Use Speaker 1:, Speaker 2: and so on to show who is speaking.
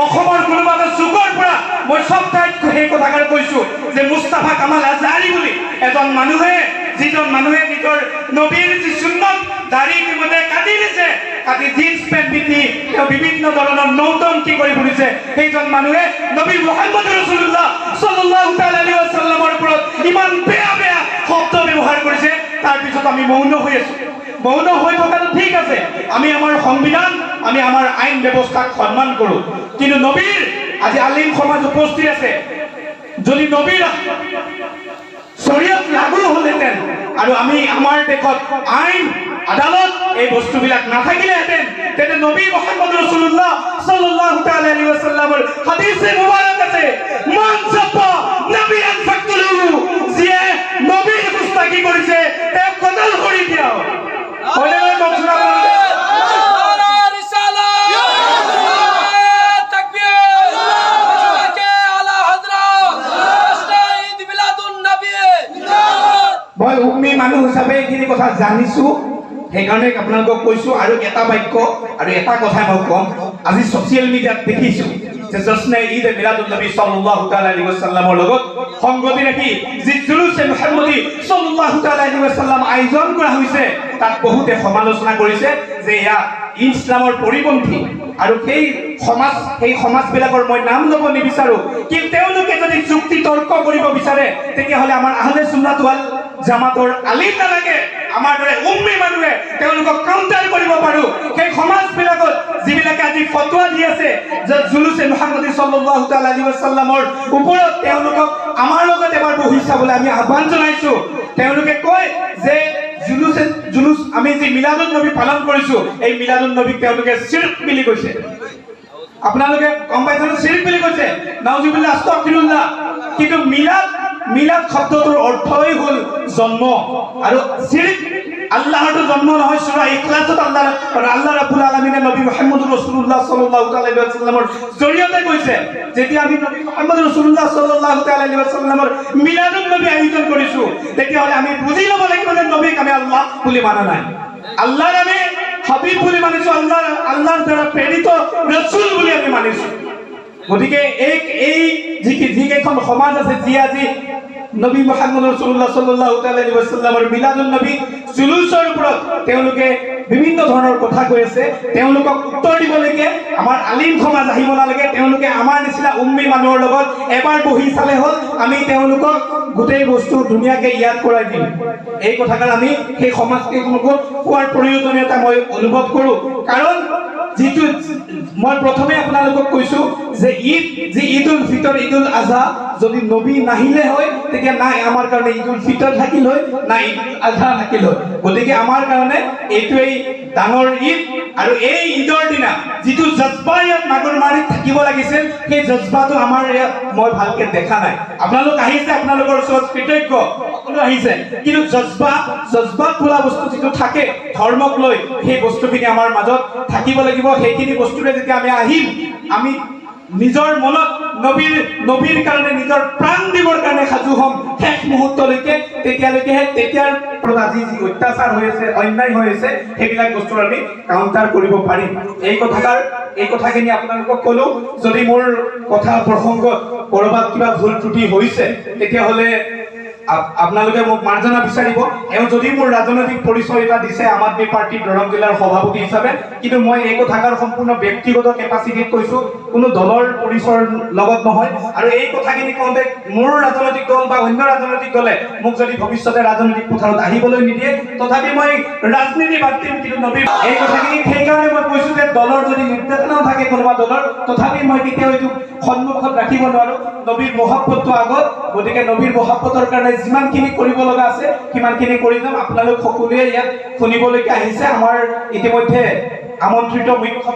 Speaker 1: অসমৰ কোনোবা এটা যুগৰ পৰা মই সব ঠাইত সেই কথাষাৰ কৈছো যে মুস্তাফা কামাল আজহাৰী বুলি এজন মানুহে যিজন মানুহে নিজৰ নবীৰ যি সুন্নত দাড়ি ইতিমধ্যে কাটি দিছে, কাটি জিন্স পেণ্ট পিন্ধি তেওঁ বিভিন্ন ধৰণৰ নৌটংকি কৰি ফুৰিছে, সেইজন মানুহে নবী মুহাম্মদ ৰাসূলুল্লাহ সাল্লাল্লাহু তাআলা আলাইহি ওয়াসাল্লামৰ ওপৰত ইমান বেয়া বেয়া শব্দ ব্যৱহাৰ কৰিছে। তাৰ পিছত আমি মৌন হৈ আছো। মৌন হৈ থকাটো ঠিক আছে, আমি আমাৰ সংবিধান, আমি আমাৰ আইন ব্যৱস্থাক সন্মান কৰো, কিন্তু নবীৰ আজি আলিম সমাজ উপস্থিত আছে, যদি নবীৰ শৰীয়ত লাগু হলহেঁতেন আৰু আমি আমাৰ দেশত আইন আদালত এই বস্তুবিলাক নাথাকিলেহেঁতেন, তেন্তে নবী মুহাম্মদ ৰাসূলুল্লাহ সাল্লাল্লাহু তাআলা আলাইহি ওয়াসাল্লামৰ হাদিসে মুবাৰক আছে, মান সাব্বা নবিয়ান ফাকতুলু, যিয়ে নবীৰ গুস্তাখি কৰিছে তেওঁক কতল কৰি দিয়া হয়। হয়নে নহয় কওকচোন আপোনালোকে? মই উম্মি মানুহ হিচাপে এইখিনি কথা জানিছো, সেইকাৰণে আপোনালোকক কৈছো। আৰু এটা বাক্য আৰু এটা কথা মই কম, আজি ছচিয়েল মিডিয়াত দেখিছো যে জশ্নে ঈদ মিলাদুন নবী সাল্লাল্লাহু তাআলা আলাইহি ওয়াসাল্লামৰ লগত সংগতি ৰাখি যি জুলুছে মুহাম্মদী সাল্লাল্লাহু তাআলা আলাইহি ওয়াসাল্লাম আয়োজন কৰা হৈছে, তাত বহুতে সমালোচনা কৰিছে যে এয়া ইছলামৰ পৰিপন্থী। আৰু সেই সমাজবিলাকৰ মই নাম ল'ব নিবিচাৰো, কিন্তু তেওঁলোকে যদি যুক্তি তৰ্ক কৰিব বিচাৰে তেতিয়াহ'লে আমাৰ আহলে সুন্নাত ওয়াল জামাতৰ আলিম নালাগে, আমাৰ দৰে উম্মি মানুহে তেওঁলোকক কাউণ্টাৰ কৰিব পাৰো। সেই সমাজবিলাকত যিবিলাকে আজি ফতোৱা দি আছে যে জুলুছে মুহাম্মদী সাল্লাল্লাহু তাআলা আলাইহি ওয়াসাল্লামৰ ওপৰত, তেওঁলোকক আমাৰ লগত এবাৰ বহি চাবলৈ আমি আহ্বান জনাইছো। তেওঁলোকে কয় যে জুলুস আমি যে মিলাদুন নবী পালন কৰিছো, এই মিলাদুন নবীক তেওঁলোকে শিৰক বুলি কৈছে। আপোনালোকে গম পাইছেনে? শিৰক বুলি কৈছে, নাউজুবিল্লাহ, আস্তাগফিৰুল্লাহ। কিন্তু মিলাদ শব্দটোৰ অৰ্থই হ'ল জন্ম, আৰু শিৰক আল্লাহৰ জন্ম নহয়। সূৰা ইখলাছত আল্লাহ ৰাব্বুল আলামিনে নবী মুহাম্মদ ৰাসূলুল্লাহ সাল্লাল্লাহু তাআলা আলাইহি ওয়াসাল্লামৰ জৰিয়তে কৈছে, যেতিয়া আমি নবী মুহাম্মদ ৰাসূলুল্লাহ সাল্লাল্লাহু তাআলা আলাইহি ওয়াসাল্লামৰ মিলাদুন নবী আয়োজন কৰিছো, তেতিয়াহ'লে আমি বুজি ল'ব লাগিব যে নবীক আমি আল্লাহ বুলি মানা নাই, আল্লাহৰ আমি হাবিব বুলি মানিছো, আল্লাহৰ দ্বাৰা প্ৰেৰিত ৰাসূল বুলি আমি মানিছো। গতিকে এই যিকেইখন সমাজ আছে যি আজি নবী মুহাম্মদ ৰাসূলুল্লাহ সাল্লাল্লাহু তাআলা আলাইহি ওয়াসাল্লামৰ মিলাদুন নবী জুলুছৰ ওপৰত তেওঁলোকে বিভিন্ন ধৰণৰ কথা কৈ আছে, তেওঁলোকক উত্তৰ দিবলৈকে আমাৰ আলিম সমাজ আহিব নালাগে। তেওঁলোকে আমাৰ নিচিনা উম্মি মানুহৰ লগত এবাৰ বহি চালে হ'ল, আমি তেওঁলোকক গোটেই বস্তু ধুনীয়াকৈ ইয়াদ কৰাই দিম। এই কথাষাৰ আমি সেই সমাজকেইখনকো কোৱাৰ প্ৰয়োজনীয়তা মই অনুভৱ কৰোঁ। কাৰণ যিটো মই প্ৰথমে আপোনালোকক কৈছো যে ঈদ উল ফিতৰ, ঈদ উল আজহা যদি নবী নাহিলে হয় তেতিয়া নাই আমাৰ কাৰণে ঈদ উল ফিতৰ থাকিল হয়, নাই ঈদ উল আজহা থাকিল হয়। গতিকে আমাৰ কাৰণে এইটোৱেই ডাঙৰ ঈদ, আৰু এই ঈদৰ দিনা যিটো জজ্বা ইয়াত নাগৰমাৰীত থাকিব লাগিছিল, সেই জজ্বাটো আমাৰ ইয়াত মই ভালকে দেখা নাই। আপোনালোক আহিছে, আপোনালোকৰ ওচৰত কৃতজ্ঞ, সকলো আহিছে, কিন্তু জজ্বা বোলা বস্তু যিটো থাকে ধৰ্মক লৈ, সেই বস্তুখিনি আমাৰ মাজত থাকিব লাগিব। সেইখিনি বস্তুৰে যেতিয়া আমি আহিম, আমি নিজৰ মনত নবীৰ কাৰণে নিজৰ প্ৰাণ দিবৰ কাৰণে সাজু হ'ম শেষ মুহূৰ্তলৈকে, তেতিয়াৰ আজি যি অত্যাচাৰ হৈ আছে, অন্যায় হৈ আছে, সেইবিলাক বস্তুৰ আমি কাউণ্টাৰ কৰিব পাৰিম। এই কথাখিনি আপোনালোকক ক'লো। যদি মোৰ কথা প্ৰসংগত ক'ৰবাত কিবা ভুল ত্ৰুটি হৈছে তেতিয়াহ'লে আপোনালোকে মোক মাৰ্জনা বিচাৰিব। এওঁ যদি মোৰ ৰাজনৈতিক পৰিচয় এটা দিছে আম আদমি পাৰ্টিৰ দৰং জিলাৰ সভাপতি হিচাপে, কিন্তু মই এই কথাষাৰ সম্পূৰ্ণ ব্যক্তিগত কেপাচিটিত কৈছো, কোনো দলৰ পৰিচয়ৰ লগত নহয়। আৰু এই কথাখিনি কওঁতে মোৰ ৰাজনৈতিক দল বা অন্য ৰাজনৈতিক দলে মোক যদি ভৱিষ্যতে ৰাজনৈতিক পথাৰত আহিবলৈ নিদিয়ে, তথাপি মই ৰাজনীতি বাদ দিম, কিন্তু নবী এই কথাখিনি সেইকাৰণে মই কৈছো যে দলৰ যদি নিৰ্দেশনাও থাকে কোনোবা দলৰ, তথাপি মই কেতিয়াও এইটো সন্মুখত ৰাখিব নোৱাৰো। নবীৰ মহব্বতটো আগত, গতিকে নবীৰ মহব্বতৰ কাৰণে যিমানখিনি কৰিব লগা আছে সিমানখিনি কৰি যাম। আপোনালোক সকলোৱে ইয়াত শুনিবলৈকে আহিছে, আমাৰ ইতিমধ্যে আমন্ত্ৰিত মুখ্য